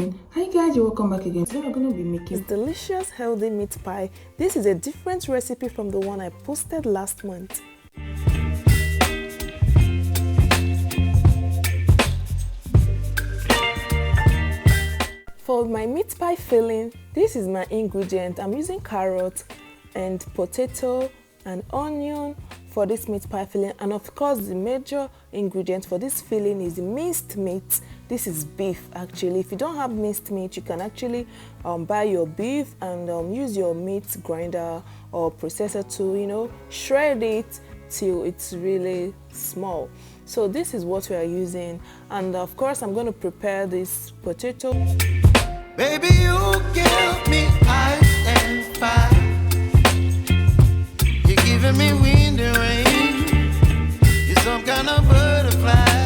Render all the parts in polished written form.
Hi guys, you're welcome back again. Today we're going to be making delicious healthy meat pie. This is a different recipe from the one I posted last month. For my meat pie filling, this is my ingredient. I'm using carrot and potato and onion for this meat pie filling, and of course the major ingredient for this filling is minced meat. This is beef actually. If you don't have minced meat, you can actually buy your beef and use your meat grinder or processor to shred it till it's really small. So this is what we are using, and of course I'm going to prepare this potato. Baby, you give me ice and fire. You're giving me wind and rain. You're some kind of butterfly.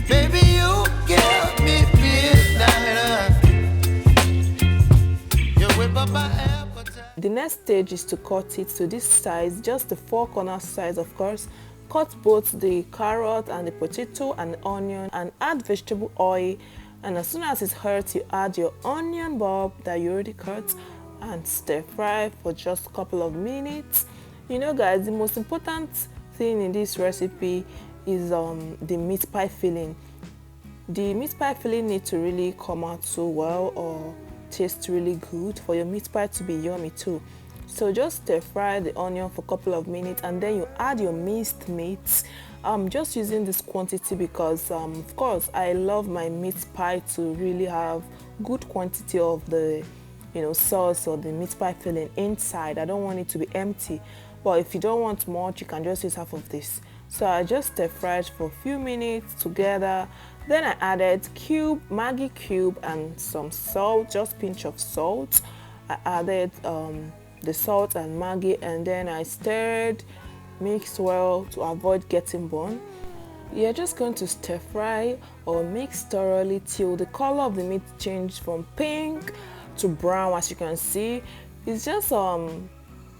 Baby, you give me midnight. You whip up my appetite. The next stage is to cut it to this size, just the 4-corner size, of course. Cut both the carrot and the potato and the onion and add vegetable oil. And as soon as it's hot, you add your onion bulb that you already cut and stir fry for just a couple of minutes. Guys, the most important thing in this recipe is the meat pie filling. The meat pie filling needs to really come out so well or taste really good for your meat pie to be yummy too. So just stir fry the onion for a couple of minutes and then you add your minced meat. I'm just using this quantity because of course I love my meat pie to really have good quantity of the sauce or the meat pie filling inside. I don't want it to be empty, but if you don't want much, you can just use half of this. So I just stir fried for a few minutes together. Then I added maggie cube and some salt, just pinch of salt. I added the salt and maggie, and then I stirred, mixed well to avoid getting burned. You're just going to stir fry or mix thoroughly till the color of the meat changes from pink to brown. As you can see, it just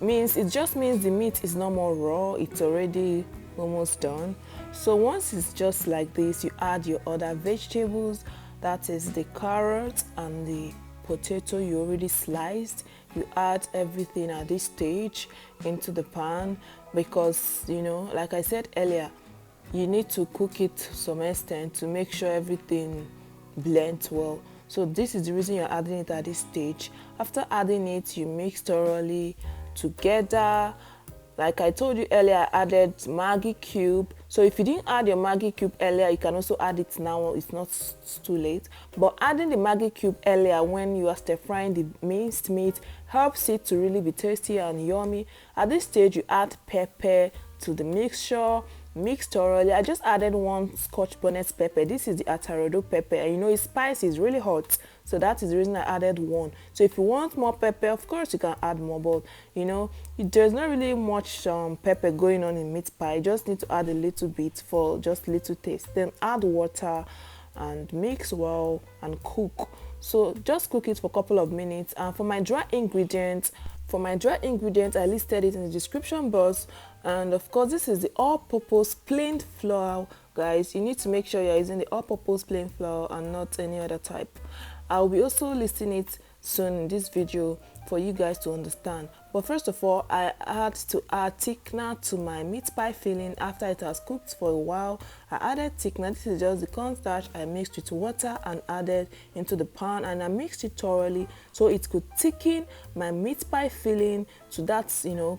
means the meat is no more raw, it's already almost done. So once it's just like this, you add your other vegetables, that is the carrot and the potato you already sliced. You add everything at this stage into the pan because like I said earlier, you need to cook it to some extent to make sure everything blends well. So this is the reason you're adding it at this stage. After adding it, you mix thoroughly together. Like I told you earlier, I added maggie cube. So if you didn't add your maggie cube earlier, you can also add it now. It's not too late. But adding the maggie cube earlier when you are stir frying the minced meat helps it to really be tasty and yummy. At this stage, you add pepper to the mixture. Mix thoroughly. I just added 1 scotch bonnet pepper. This is the atarodo pepper, and it's spicy, it's really hot, so that is the reason I added 1. So if you want more pepper, of course you can add more, but there's not really much pepper going on in meat pie. You just need to add a little bit for just little taste. Then add water and mix well and cook. So just cook it for a couple of minutes. And for my dry ingredients, I listed it in the description box. And of course, this is the all-purpose plain flour. Guys, you need to make sure you're using the all-purpose plain flour and not any other type. I'll be also listing it soon in this video for you guys to understand. But first of all, I had to add thickener to my meat pie filling after it has cooked for a while. I added thickener. This is just the cornstarch I mixed with water and added into the pan, and I mixed it thoroughly so it could thicken my meat pie filling to that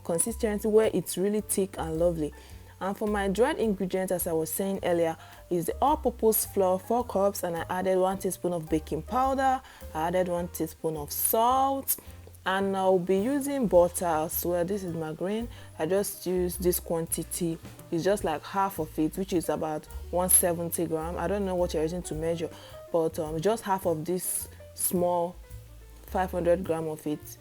consistency where it's really thick and lovely. And for my dried ingredients, as I was saying earlier, is the all-purpose flour, 4 cups, and I added 1 teaspoon of baking powder. I added 1 teaspoon of salt, and I'll be using butter as well. This is margarine. I just used this quantity. It's just like half of it, which is about 170 grams. I don't know what you're using to measure, but just half of this small 500 gram of it.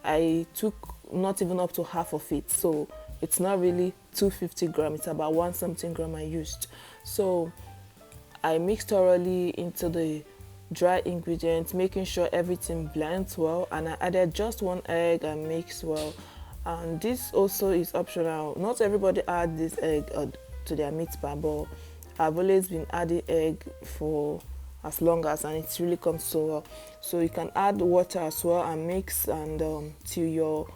I took not even up to half of it, so it's not really 250 grams, it's about 1 something gram I used. So I mixed thoroughly into the dry ingredients, making sure everything blends well, and I added just 1 egg and mixed well. And this also is optional. Not everybody add this egg to their meat pie, but I've always been adding egg for as long as, and it really comes so well. So you can add water as well and mix, and till your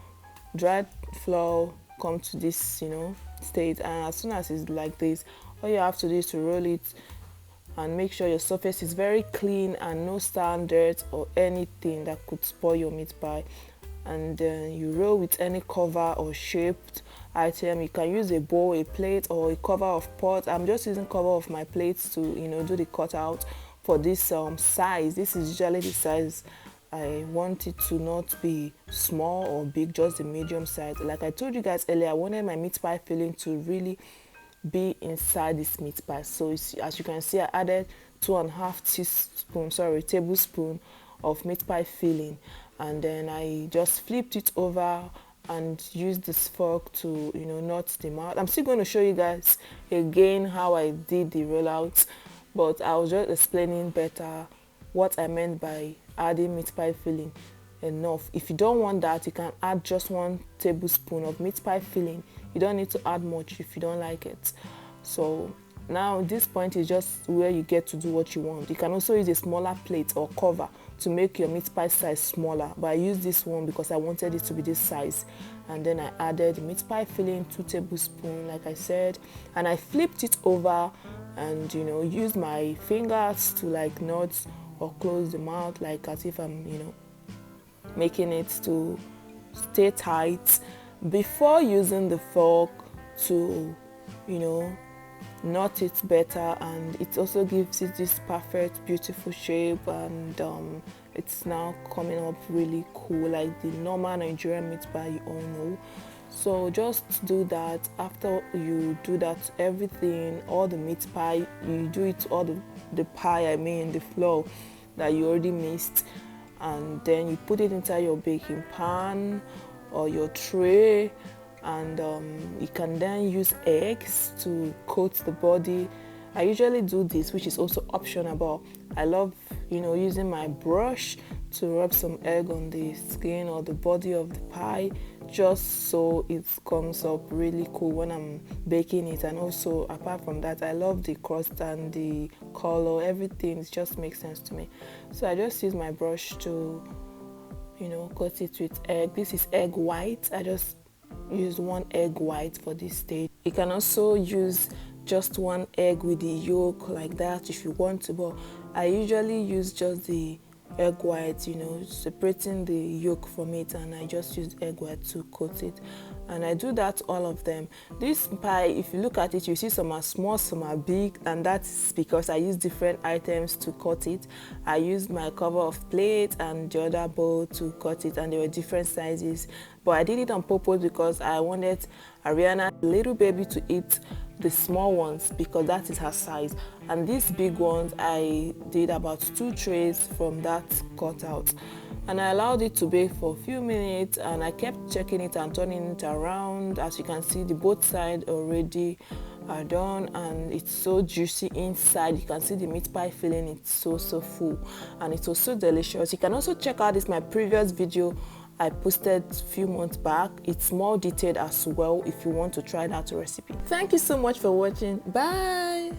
dried flour come to this, you know, state. And as soon as it's like this, all you have to do is to roll it and make sure your surface is very clean and no sand, dirt or anything that could spoil your meat pie. And then you roll with any cover or shaped item. You can use a bowl, a plate, or a cover of pot. I'm just using cover of my plates to, you know, do the cutout for this size. This is usually the size I want it to not be small or big, just the medium size. Like I told you guys earlier, I wanted my meat pie filling to really be inside this meat pie. So as you can see, I added 2.5 tablespoon of meat pie filling, and then I just flipped it over and used this fork to, you know, knot the mouth. I'm still going to show you guys again how I did the rollout, but I was just explaining better what I meant by adding meat pie filling enough. If you don't want that, you can add just 1 tablespoon of meat pie filling. You don't need to add much if you don't like it. So now this point is just where you get to do what you want. You can also use a smaller plate or cover to make your meat pie size smaller, but I used this one because I wanted it to be this size. And then I added meat pie filling, 2 tablespoons, like I said, and I flipped it over and, you know, used my fingers to like knot or close the mouth, like as if I'm, you know, making it to stay tight before using the fork to, you know, knot it better. And it also gives it this perfect, beautiful shape, and it's now coming up really cool, like the normal Nigerian meat pie you all know. So just do that. After you do that, everything, all the meat pie, you do it, all the pie, I mean the flour that you already mixed, and then you put it inside your baking pan or your tray, and you can then use eggs to coat the body. I usually do this, which is also optional, but I love, you know, using my brush to rub some egg on the skin or the body of the pie, just so it comes up really cool when I'm baking it. And also, apart from that, I love the crust and the color, everything just makes sense to me. So I just use my brush to, you know, coat it with egg. This is egg white. I just use 1 egg white for this stage. You can also use just 1 egg with the yolk like that if you want to, but I usually use just the egg white, you know, separating the yolk from it, and I just use egg white to coat it. And I do that all of them. This pie, if you look at it, you see some are small, some are big, and that's because I use different items to cut it. I used my cover of plate and the other bowl to cut it, and they were different sizes, but I did it on purpose because I wanted Ariana, little baby, to eat the small ones because that is her size, and these big ones I did about 2 trays from that cutout. And I allowed it to bake for a few minutes, and I kept checking it and turning it around. As you can see, the both sides already are done, and it's so juicy inside. You can see the meat pie filling, it's so full, and it was so delicious. You can also check out my previous video I posted a few months back. It's more detailed as well if you want to try that recipe. Thank you so much for watching. Bye.